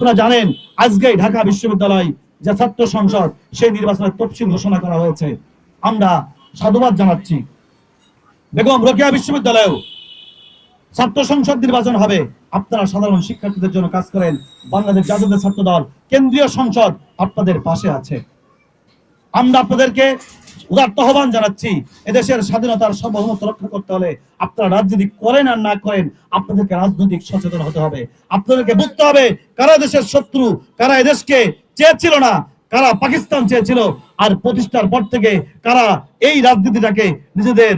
আপনারা জানেন আজকে ঢাকা বিশ্ববিদ্যালয় যে ছাত্র সংসদ সেই নির্বাচনের তফসিল ঘোষণা করা হয়েছে। আমরা সাধুবাদ জানাচ্ছি। বেগম রোকেয়া বিশ্ববিদ্যালয়েও ছাত্র সংসদ নির্বাচন হবে। আপনারা সাধারণ শিক্ষার্থীদের জন্য কাজ করেন। বাংলাদেশ জাতীয় ছাত্র দল কেন্দ্রীয় সংসদ আপনাদের পাশে আছে। আমরা আপনাদেরকে উদাত্ত আহ্বান জানাচ্ছি, এদেশের স্বাধীনতার সার্বভৌমত্ব রক্ষা করতে হলে আপনারা রাজনীতি করেন আর না করেন, আপনাদেরকে রাজনৈতিক সচেতন হতে হবে। আপনাদেরকে বুঝতে হবে কারা দেশের শত্রু, কারা এদেশকে চেয়েছিল না, কারা পাকিস্তান চেয়েছিল, আর প্রতিষ্ঠার পর থেকে কারা এই রাজনীতিটাকে নিজেদের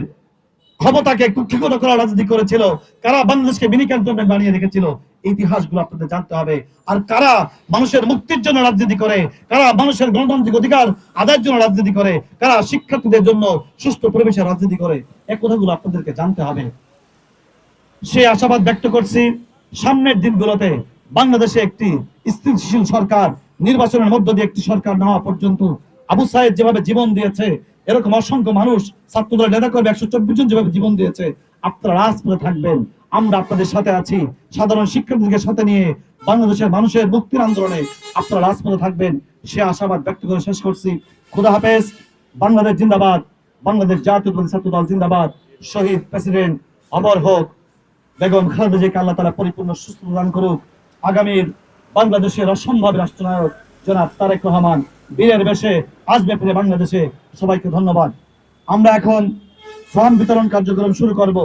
ক্ষমতাকে কুক্ষিগত করার রাজনীতি করেছিল, কারা বাংলাদেশকে মিনি ক্যান্টনমেন্ট বানিয়ে রেখেছিল। ইতিহাসগুলো আপনাদের জানতে হবে। আর কারা মানুষের মুক্তির জন্য রাজনীতি করে, কারা মানুষের গণতান্ত্রিক অধিকার আদায়ের জন্য রাজনীতি করে, কারা শিক্ষার্থীদের জন্য সুষ্ঠু পরিবেশে রাজনীতি করে, এই কথাগুলো আপনাদেরকে জানতে হবে। সে আশাবাদ ব্যক্ত করছি সামনের দিনগুলোতে বাংলাদেশে একটি স্থিতিশীল সরকার, নির্বাচনের মধ্য দিয়ে একটি সরকার না হওয়া পর্যন্ত আবু সাইদ যেভাবে জীবন দিয়েছে, এরকম অসংখ্য মানুষ ছাত্রদলের নেতাকর্মী 124 জন যেভাবে জীবন দিয়েছে, আপনারা রাজপথে থাকবেন। আমরা আপনাদের সাথে আছি। সাধারণ শিক্ষার্থীদের সাথে নিয়ে বাংলাদেশের মানুষের মুক্তির আন্দোলনে আপনারা রাজপথে থাকবেন, সে আশাবাদ ব্যক্ত করে শেষ করছি। খোদা হাফেজ। বাংলাদেশ জিন্দাবাদ। বাংলাদেশ জাতীয়তাবাদী ছাত্র দল জিন্দাবাদ। শহীদ প্রেসিডেন্ট অমর হোক। বেগম খালেদা জিয়াকে আল্লাহ তাআলা পরিপূর্ণ সুস্থতা দান করুক। আগামীর বাংলাদেশের অসম্ভব রাষ্ট্রনায়ক জনাব তারেক রহমান বীরের বেশে আসবে ফিরে বাংলাদেশে। সবাইকে ধন্যবাদ। আমরা এখন ফর্ম বিতরণ কার্যক্রম শুরু করব।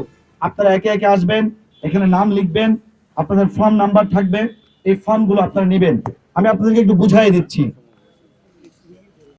আপনারা একে একে আসবেন, এখানে নাম লিখবেন, আপনাদের ফর্ম নাম্বার থাকবে, এই ফর্মগুলো আপনারা নেবেন। আমি আপনাদেরকে একটু বুঝাই দিচ্ছি।